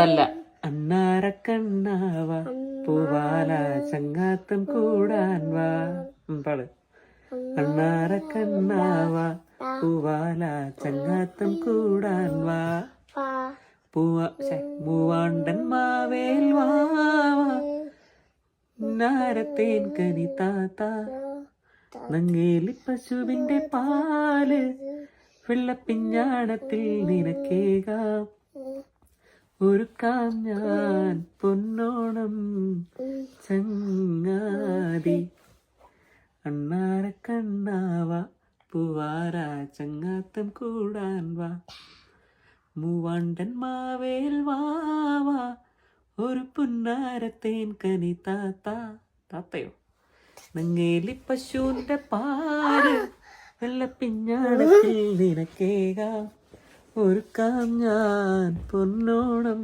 അല്ല അണ്ണാരക്കണ്ണാവ പൂവാല ചങ്ങാത്തം കൂടാൻ വാ പാട്. അണ്ണാരക്കണ്ണാവ പൂവാല ചങ്ങാത്തം കൂടാൻ വാ മൂവാണ്ടൻ മാവേൽ വാവ നാരത്തേൻ കനി താത്ത നങ്ങേലി പശുവിന്റെ പാല് വെള്ളപ്പിഞ്ഞാണത്തിൽ നിനക്കേകാം ഒരുക്കാം ഞാൻ പൊന്നോണം ചങ്ങാതി. അണ്ണാരക്കണ്ണാവ പൂവാര ചങ്ങാത്തം കൂടാൻ വാ മൂവാണ്ടൻ മാവേൽ വാവ ഒരു പുന്നാരത്തേൻ കനി താത്തയോ നങ്ങേലി പശുവിന്റെ പാല് വെള്ളപ്പിഞ്ഞാണത്തിൽ നിനക്കേകാം ഒരുക്കാം ഞാൻ പൊന്നോണം